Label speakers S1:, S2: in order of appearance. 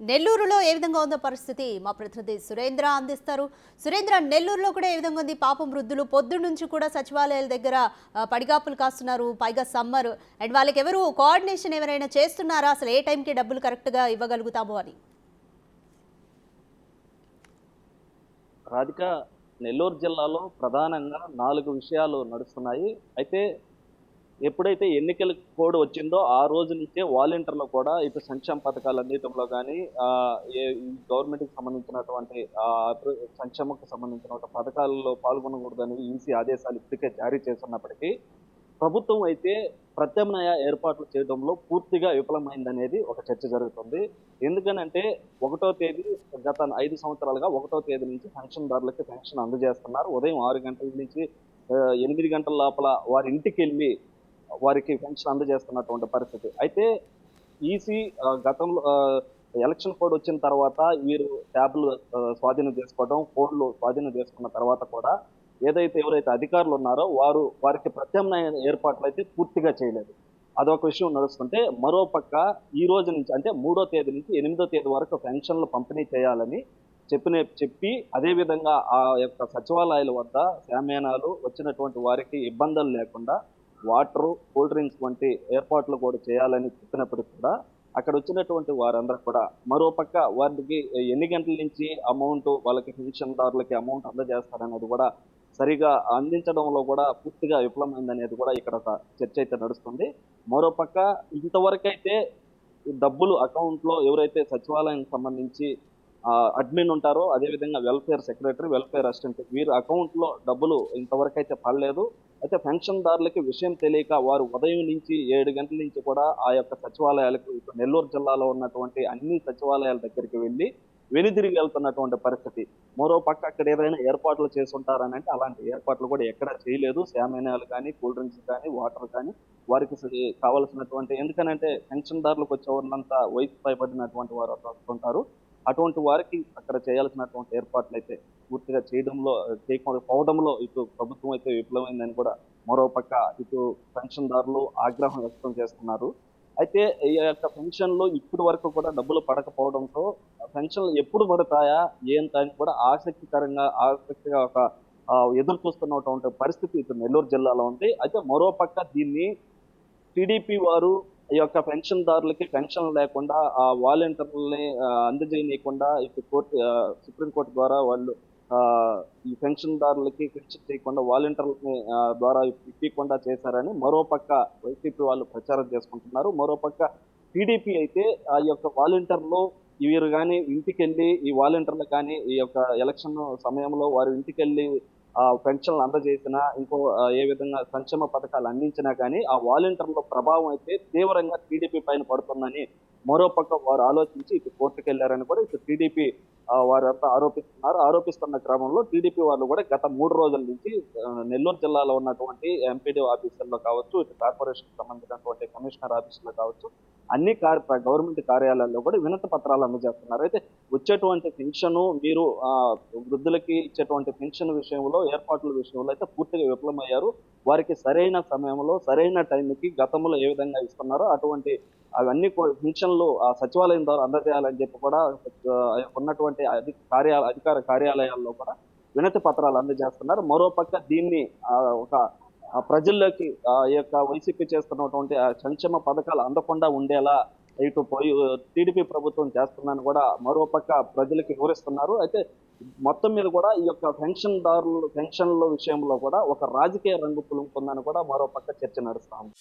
S1: నెల్లూరులో ఏ విధంగా ఉందో పరిస్థితి మా ప్రతినిధి సురేంద్ర అందిస్తారు. సురేంద్ర, నెల్లూరులో కూడా ఏ విధంగా ఉంది? పాపం వృద్ధులు పొద్దున్న నుంచి కూడా సచివాలయాల దగ్గర పడిగాపులు కాస్తున్నారు. పైగా సమ్మర్ అండ్ వాళ్ళకి ఎవరు కోఆర్డినేషన్ ఎవరైనా చేస్తున్నారా? అసలు ఏ టైంకి డబ్బులు కరెక్ట్గా ఇవ్వగలుగుతాము అని?
S2: రాధిక, నెల్లూరు జిల్లాలో ప్రధానంగా 4 విషయాలు నడుస్తున్నాయి. అయితే ఎప్పుడైతే ఎన్నికల కోడ్ వచ్చిందో ఆ రోజు నుంచే వాలంటీర్లు కూడా ఇటు సంక్షేమ పథకాలు అందించడంలో కానీ ఈ గవర్నమెంట్కి సంబంధించినటువంటి సంక్షేమకు సంబంధించిన పథకాల్లో పాల్గొనకూడదని ఈసీ ఆదేశాలు ఇప్పటికే జారీ చేస్తున్నప్పటికీ ప్రభుత్వం అయితే ప్రత్యామ్నాయ ఏర్పాట్లు చేయడంలో పూర్తిగా విఫలమైందనేది ఒక చర్చ జరుగుతుంది. ఎందుకనంటే 1వ తేదీ గత 5 సంవత్సరాలుగా 1వ తేదీ నుంచి పెన్షన్దారులకి పెన్షన్ అందజేస్తున్నారు. ఉదయం 6 గంటల నుంచి 8 గంటల లోపల వారి ఇంటికి వెళ్ళి వారికి పెన్షన్ అందజేస్తున్నటువంటి పరిస్థితి. అయితే ఈసీ గతంలో ఎలక్షన్ కోడ్ వచ్చిన తర్వాత వీరు ట్యాబ్లు స్వాధీనం చేసుకోవడం, ఫోన్లు స్వాధీనం చేసుకున్న తర్వాత కూడా ఎవరైతే అధికారులు ఉన్నారో వారికి ప్రత్యామ్నాయ ఏర్పాట్లు అయితే పూర్తిగా చేయలేదు. అదొక విషయం నడుస్తుంటే, మరో పక్క ఈ రోజు నుంచి అంటే 3వ తేదీ నుంచి 8వ తేదీ వరకు పెన్షన్లు పంపిణీ చేయాలని చెప్పి అదేవిధంగా ఆ యొక్క సచివాలయాల వద్ద శామ్యానాలు వచ్చినటువంటి వారికి ఇబ్బందులు లేకుండా వాటరు, కూల్ డ్రింక్స్ వంటి ఏర్పాట్లు కూడా చేయాలని చెప్పినప్పటికీ కూడా అక్కడ వచ్చినటువంటి వారందరూ కూడా మరోపక్క వారికి ఎన్ని గంటల నుంచి అమౌంట్ వాళ్ళకి పెన్షన్దారులకి అమౌంట్ అందజేస్తారనేది కూడా సరిగా అందించడంలో కూడా పూర్తిగా విఫలమైందనేది కూడా ఇక్కడ ఒక చర్చ అయితే నడుస్తుంది. మరోపక్క ఇంతవరకైతే డబ్బులు అకౌంట్లో ఎవరైతే సచివాలయానికి సంబంధించి అడ్మిన్ ఉంటారో, అదేవిధంగా వెల్ఫేర్ సెక్రటరీ, వెల్ఫేర్ అసిస్టెంట్ వీరి అకౌంట్లో డబ్బులు ఇంతవరకు అయితే పడలేదు. అయితే పెన్షన్దారులకి విషయం తెలియక వారు ఉదయం నుంచి 7 గంటల నుంచి కూడా ఆ యొక్క సచివాలయాలకు ఇప్పుడు నెల్లూరు జిల్లాలో ఉన్నటువంటి అన్ని సచివాలయాల దగ్గరికి వెళ్ళి వెనుదిరిగి వెళ్తున్నటువంటి పరిస్థితి. మరో పక్క అక్కడ ఏదైనా ఏర్పాట్లు చేసి ఉంటారని అంటే అలాంటి ఏర్పాట్లు కూడా ఎక్కడా చేయలేదు. శామ్యానాలు కానీ, కూల్ డ్రింక్స్ కానీ, వాటర్ కానీ వారికి కావాల్సినటువంటి, ఎందుకనంటే పెన్షన్దారులకు వచ్చే వాళ్ళంతా వయసు పైబడినటువంటి వారు వస్తుంటారు. అటువంటి వారికి అక్కడ చేయాల్సినటువంటి ఏర్పాట్లు అయితే పూర్తిగా చేయకపోవడంలో ఇటు ప్రభుత్వం అయితే విఫలమైందని కూడా మరో పక్క ఇటు పెన్షన్దారులు ఆగ్రహం వ్యక్తం చేస్తున్నారు. అయితే ఈ యొక్క పెన్షన్లు ఇప్పటి వరకు కూడా డబ్బులు పడకపోవడంతో పెన్షన్లు ఎప్పుడు పడతాయా ఏంటా అని కూడా ఆసక్తిగా ఒక ఎదురు చూస్తున్నటువంటి పరిస్థితి ఇటు నెల్లూరు జిల్లాలో ఉంది. అయితే మరో పక్క దీన్ని టీడీపీ వారు ఈ యొక్క పెన్షన్దారులకి పెన్షన్ లేకుండా ఆ వాలంటీర్లని అందజేయనీయకుండా ఇటు సుప్రీంకోర్టు ద్వారా వాళ్ళు ఈ పెన్షన్దారులకి పెన్షన్ చేయకుండా వాలంటీర్లని ద్వారా ఇప్పకుండా చేశారని మరోపక్క వైసీపీ వాళ్ళు ప్రచారం చేసుకుంటున్నారు. మరోపక్క టీడీపీ అయితే ఆ యొక్క వాలంటీర్లు వీరు కానీ ఇంటికెళ్ళి ఈ వాలంటీర్లు కానీ ఈ యొక్క ఎలక్షన్ సమయంలో వారు ఇంటికెళ్ళి పెన్షన్లు అందజేసినా ఏ విధంగా సంక్షేమ పథకాలు అందించినా కానీ ఆ వాలంటీర్ల ప్రభావం అయితే తీవ్రంగా టీడీపీ పైన పడుతుందని మరోపక్క వారు ఆలోచించి ఇటు కోర్టుకు వెళ్లారని కూడా ఇటు టీడీపీ వారంతా ఆరోపిస్తున్న క్రమంలో టీడీపీ వాళ్ళు కూడా గత 3 రోజుల నుంచి నెల్లూరు జిల్లాలో ఉన్నటువంటి ఎంపీడీ ఆఫీసుల్లో కావచ్చు, ఇటు కార్పొరేషన్ సంబంధించినటువంటి కమిషనర్ ఆఫీసుల్లో కావచ్చు, అన్ని గవర్నమెంట్ కార్యాలయాల్లో కూడా వినతి పత్రాలు అందజేస్తున్నారు. అయితే వచ్చేటువంటి పెన్షను మీరు వృద్ధులకి ఇచ్చేటువంటి పెన్షన్ విషయంలో ఏర్పాట్ల విషయంలో అయితే పూర్తిగా విఫలమయ్యారు. వారికి సరైన సమయంలో సరైన టైంకి గతంలో ఏ విధంగా ఇస్తున్నారో అటువంటి అవన్నీ పెన్షన్లు ఆ సచివాలయం ద్వారా అందజేయాలని చెప్పి కూడా ఉన్నటువంటి అధికార కార్యాలయాల్లో కూడా వినతి పత్రాలు అందజేస్తున్నారు. మరోపక్క దీన్ని ఒక ప్రజల్లోకి ఈ యొక్క వైసీపీ చేస్తున్నటువంటి సంక్షేమ పథకాలు అందకుండా ఉండేలా ఇటు టీడీపీ ప్రభుత్వం చేస్తుందని కూడా మరోపక్క ప్రజలకు వివరిస్తున్నారు. అయితే మొత్తం మీద కూడా ఈ యొక్క పెన్షన్ల విషయంలో కూడా ఒక రాజకీయ రంగు పులుముకుందని కూడా మరోపక్క చర్చ నడుస్తా ఉంది.